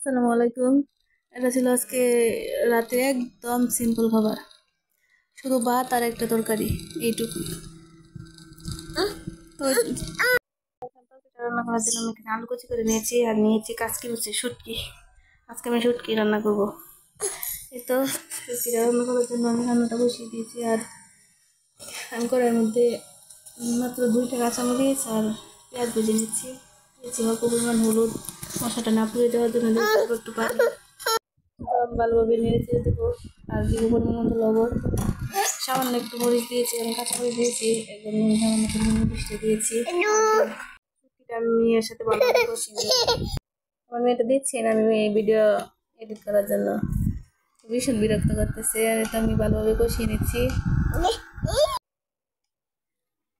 আসসালামু আলাইকুম। এটা ছিল আজকে রাতে একদম সিম্পল খাবার, শুধু ভাত আর একটা তরকারি, এইটুকু। তো তরকারিটা রান্না করার জন্য আমি এখানে আলু কুচি করে নিয়েছি আর নিয়েছি কাচকি হচ্ছে শুটকি। আজকে আমি শুটকি রান্না করব। এই তো শুটকিটা রান্না করার জন্য আমি রান্নাটা বসিয়ে দিয়েছি। আর আমি কড়াইয়ের মধ্যে মাত্র 2টা কাঁচামরিচ আর পেঁয়াজ ভেজে নিচ্ছি। দিয়েছি অল্প পরিমাণ হলুদ, মশলাটা না পুড়ে দেওয়ার জন্য দিয়েছি একটু পানি। ভালোভাবে নেড়ে চেড়ে দেবো। আর দিব পরিমাণ মতো লবণ, সামান্য একটু মরিচ দিয়েছি, আমি কাঁচা মরিচ দিয়েছি, একদম সামান্য একটু নুন মিষ্টি দিয়েছি। শুটকিটা আমি এর সাথে ভালোভাবে কষিয়ে নেব। আমার মেয়েটা দিচ্ছি না, আমি এই ভিডিও এডিট করার জন্য ভীষণ বিরক্ত করতেছে। আর এটা আমি ভালোভাবে কষিয়ে নিচ্ছি।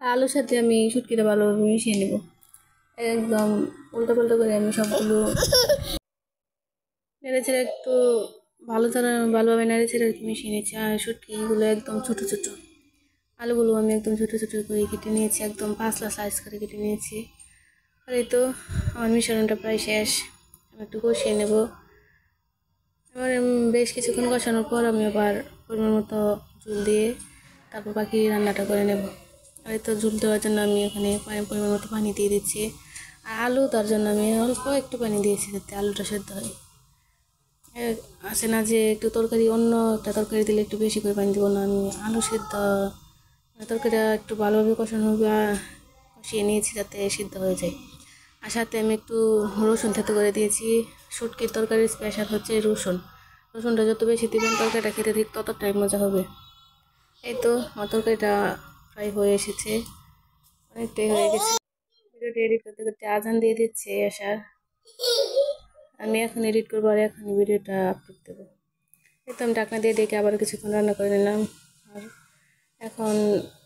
আলুর সাথে আমি শুটকিটা ভালোভাবে মিশিয়ে নেব। একদম উল্টো পাল্টা করে আমি সবগুলো নেড়ে ছেড়ে একটু ভালোভাবে নেড়ে ছেড়ে মিশিয়ে নিয়েছি। আর শুটকিগুলো একদম ছোটো ছোটো, আলুগুলো আমি একদম ছোটো ছোটো করে কেটে নিয়েছি, একদম পাতলা সাইজ করে কেটে নিয়েছি। আর এই তো আমার মিশ্রণটা প্রায় শেষ, আমি একটু কষিয়ে নেব। এবার বেশ কিছুক্ষণ কষানোর পর আমি আবার পরিমাণ মতো ঝোল দিয়ে তারপর বাকি রান্নাটা করে নেব। আর এই তো ঝোল দেওয়ার জন্য আমি ওখানে পরিমাণ মতো পানি দিয়ে দিচ্ছি। আর আলু তার জন্য আমি অল্প একটু পানি দিয়েছি যাতে আলুটা সেদ্ধ হয়। আছে না যে একটু তরকারি অন্য একটা তরকারি দিলে একটু বেশি করে পানি দেবো না, আমি আলু সেদ্ধ তরকারিটা একটু ভালোভাবে কষানো কষিয়ে নিয়েছি যাতে সিদ্ধ হয়ে যায়। আর সাথে আমি একটু রসুন থেতো করে দিয়েছি। শুটকির তরকারির স্পেশাল হচ্ছে রসুনটা যত বেশি দিবেন তরকারিটা খেতে ঠিক ততটাই মজা হবে। এই তো আমার তরকারিটা ফ্রাই হয়ে এসেছে, অনেকটাই হয়ে গেছে। ভিডিওটি এডিট করতে করতে আজান দিয়ে দিচ্ছে আসার, আমি এখন এডিট করবো আর এখনই ভিডিওটা আপলোড দেবো। এই তো আমি ঢাকনা দিয়ে ডেকে আবার কিছুক্ষণ রান্না করে নিলাম। আর এখন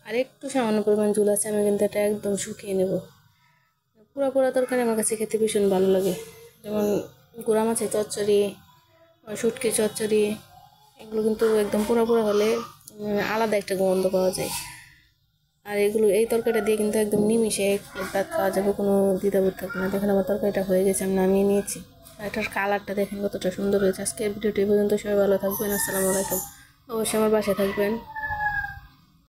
আরেকটু সামান্য পরিমাণ ঝোল আছে, আমি কিন্তু এটা একদম শুকিয়ে নেব। পুরা তরকারি আমার কাছে খেতে ভীষণ ভালো লাগে, যেমন গুঁড়া মাছের চচ্চড়ি, শুটকি চচ্চড়ি, এগুলো কিন্তু একদম পুরা হলে আলাদা একটা গন্ধ পাওয়া যায়। আর এই তরকারিটা দিয়ে কিন্তু একদম নিমিশে ভাত খাওয়া যাবে, কোনো দ্বিধাবোধ থাকবে না। দেখেন আমার তরকারিটা হয়ে গেছে, আমি নামিয়ে নিয়েছি। আর এটার কালারটা দেখেন কতটা সুন্দর হয়েছে। আজকের ভিডিওটি পর্যন্ত, সবাই ভালো থাকবেন। আসসালামু আলাইকুম। অবশ্যই আমার বাসায় থাকবেন।